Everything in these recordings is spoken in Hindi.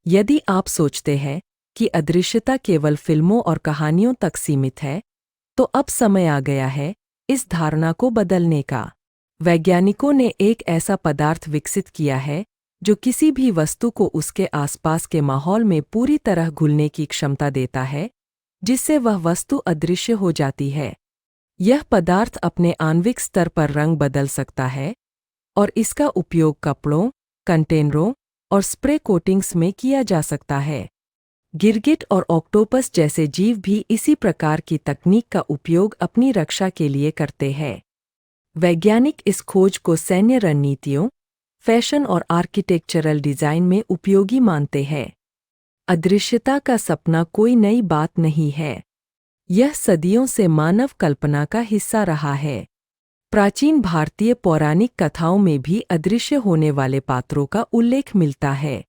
यदि आप सोचते हैं कि अदृश्यता केवल फिल्मों और कहानियों तक सीमित है, तो अब समय आ गया है इस धारणा को बदलने का। वैज्ञानिकों ने एक ऐसा पदार्थ विकसित किया है जो किसी भी वस्तु को उसके आसपास के माहौल में पूरी तरह घुलने की क्षमता देता है, जिससे वह वस्तु अदृश्य हो जाती है। यह पदार्थ अपने आणविक स्तर पर रंग बदल सकता है और इसका उपयोग कपड़ों, कंटेनरों और स्प्रे कोटिंग्स में किया जा सकता है। गिरगिट और ऑक्टोपस जैसे जीव भी इसी प्रकार की तकनीक का उपयोग अपनी रक्षा के लिए करते हैं। वैज्ञानिक इस खोज को सैन्य रणनीतियों, फैशन और आर्किटेक्चरल डिजाइन में उपयोगी मानते हैं। अदृश्यता का सपना कोई नई बात नहीं है। यह सदियों से मानव कल्पना का हिस्सा रहा है। प्राचीन भारतीय पौराणिक कथाओं में भी अदृश्य होने वाले पात्रों का उल्लेख मिलता है।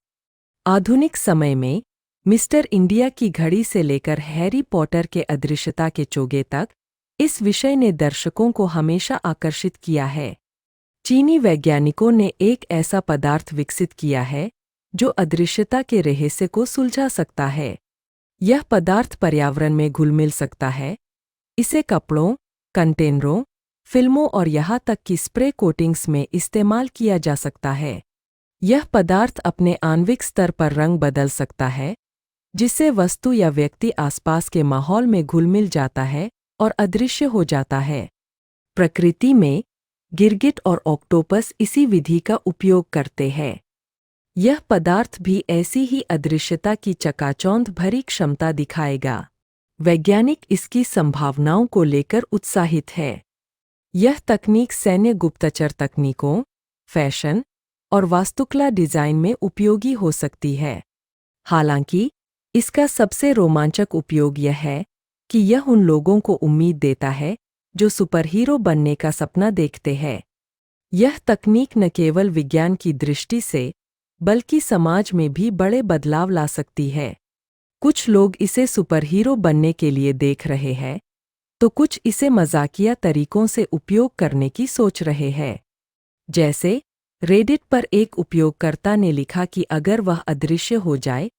आधुनिक समय में मिस्टर इंडिया की घड़ी से लेकर हैरी पॉटर के अदृश्यता के चोगे तक इस विषय ने दर्शकों को हमेशा आकर्षित किया है। चीनी वैज्ञानिकों ने एक ऐसा पदार्थ विकसित किया है जो अदृश्यता के रहस्य को सुलझा सकता है। यह पदार्थ पर्यावरण में घुल मिल सकता है। इसे कपड़ों, कंटेनरों, फिल्मों और यहाँ तक कि स्प्रे कोटिंग्स में इस्तेमाल किया जा सकता है। यह पदार्थ अपने आणविक स्तर पर रंग बदल सकता है, जिससे वस्तु या व्यक्ति आसपास के माहौल में घुल मिल जाता है और अदृश्य हो जाता है। प्रकृति में गिरगिट और ऑक्टोपस इसी विधि का उपयोग करते हैं। यह पदार्थ भी ऐसी ही अदृश्यता की चकाचौंध भरी क्षमता दिखाएगा। वैज्ञानिक इसकी संभावनाओं को लेकर उत्साहित है। यह तकनीक सैन्य गुप्तचर तकनीकों, फैशन और वास्तुकला डिजाइन में उपयोगी हो सकती है। हालांकि इसका सबसे रोमांचक उपयोग यह है कि यह उन लोगों को उम्मीद देता है जो सुपरहीरो बनने का सपना देखते हैं। यह तकनीक न केवल विज्ञान की दृष्टि से बल्कि समाज में भी बड़े बदलाव ला सकती है। कुछ लोग इसे सुपरहीरो बनने के लिए देख रहे हैं, तो कुछ इसे मजाकिया तरीकों से उपयोग करने की सोच रहे हैं। जैसे रेडिट पर एक उपयोगकर्ता ने लिखा कि अगर वह अदृश्य हो जाए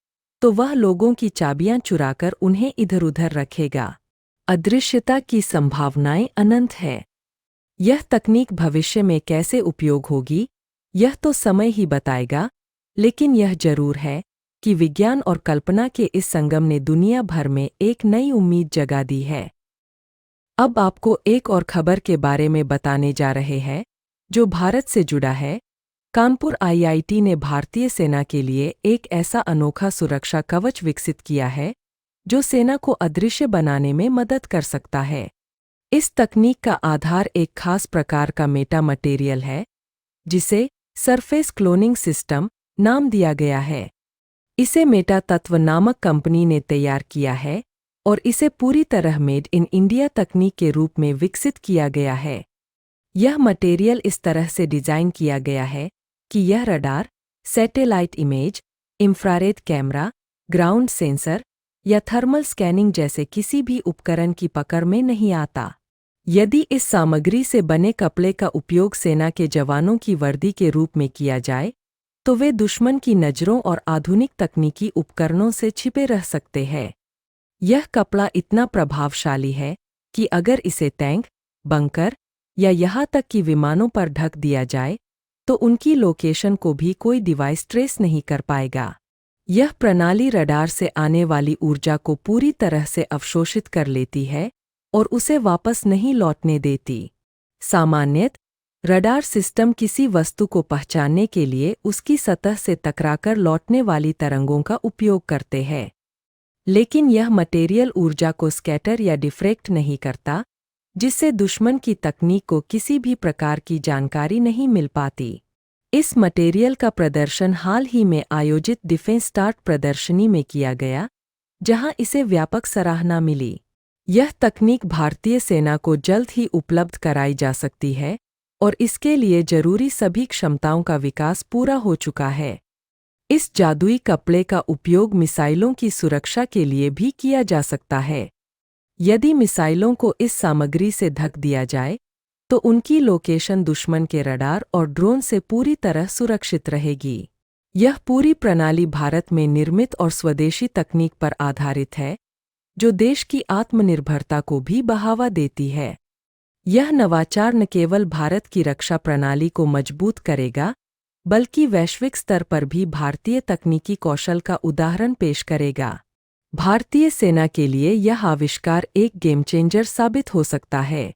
तो वह लोगों की चाबियां चुराकर उन्हें इधर-उधर रखेगा। अदृश्यता की संभावनाएं अनंत है। यह तकनीक भविष्य में कैसे उपयोग होगी, यह तो समय ही बताएगा, लेकिन यह जरूर है कि विज्ञान और कल्पना के इस संगम ने दुनिया भर में एक नई उम्मीद जगा दी है। अब आपको एक और खबर के बारे में बताने जा रहे हैं जो भारत से जुड़ा है। कानपुर आईआईटी ने भारतीय सेना के लिए एक ऐसा अनोखा सुरक्षा कवच विकसित किया है जो सेना को अदृश्य बनाने में मदद कर सकता है। इस तकनीक का आधार एक खास प्रकार का मेटा मटेरियल है जिसे सरफेस क्लोनिंग सिस्टम नाम दिया गया है। इसे मेटा तत्व नामक कंपनी ने तैयार किया है और इसे पूरी तरह मेड इन इंडिया तकनीक के रूप में विकसित किया गया है। यह मटेरियल इस तरह से डिजाइन किया गया है कि यह radar, satellite image, infrared camera, ground sensor या थर्मल स्कैनिंग जैसे किसी भी उपकरण की पकड़ में नहीं आता। यदि इस सामग्री से बने कपड़े का उपयोग सेना के जवानों की वर्दी के रूप में किया जाए, तो वे दुश्मन की नज़रों और आधुनिक तकनीकी उपकरणों से छिपे रह सकते हैं। यह कपड़ा इतना प्रभावशाली है कि अगर इसे टैंक, बंकर या यहाँ तक कि विमानों पर ढक दिया जाए, तो उनकी लोकेशन को भी कोई डिवाइस ट्रेस नहीं कर पाएगा। यह प्रणाली रडार से आने वाली ऊर्जा को पूरी तरह से अवशोषित कर लेती है और उसे वापस नहीं लौटने देती। सामान्यतः रडार सिस्टम किसी वस्तु को पहचानने के लिए उसकी सतह से टकराकर लौटने वाली तरंगों का उपयोग करते हैं, लेकिन यह मटेरियल ऊर्जा को स्कैटर या डिफ्रेक्ट नहीं करता, जिससे दुश्मन की तकनीक को किसी भी प्रकार की जानकारी नहीं मिल पाती। इस मटेरियल का प्रदर्शन हाल ही में आयोजित डिफेंस स्टार्ट प्रदर्शनी में किया गया, जहां इसे व्यापक सराहना मिली। यह तकनीक भारतीय सेना को जल्द ही उपलब्ध कराई जा सकती है और इसके लिए जरूरी सभी क्षमताओं का विकास पूरा हो चुका है। इस जादुई कपड़े का उपयोग मिसाइलों की सुरक्षा के लिए भी किया जा सकता है। यदि मिसाइलों को इस सामग्री से ढक दिया जाए, तो उनकी लोकेशन दुश्मन के रडार और ड्रोन से पूरी तरह सुरक्षित रहेगी। यह पूरी प्रणाली भारत में निर्मित और स्वदेशी तकनीक पर आधारित है, जो देश की आत्मनिर्भरता को भी बढ़ावा देती है। यह नवाचार न केवल भारत की रक्षा प्रणाली को मजबूत करेगा, बल्कि वैश्विक स्तर पर भी भारतीय तकनीकी कौशल का उदाहरण पेश करेगा। भारतीय सेना के लिए यह आविष्कार एक गेम चेंजर साबित हो सकता है।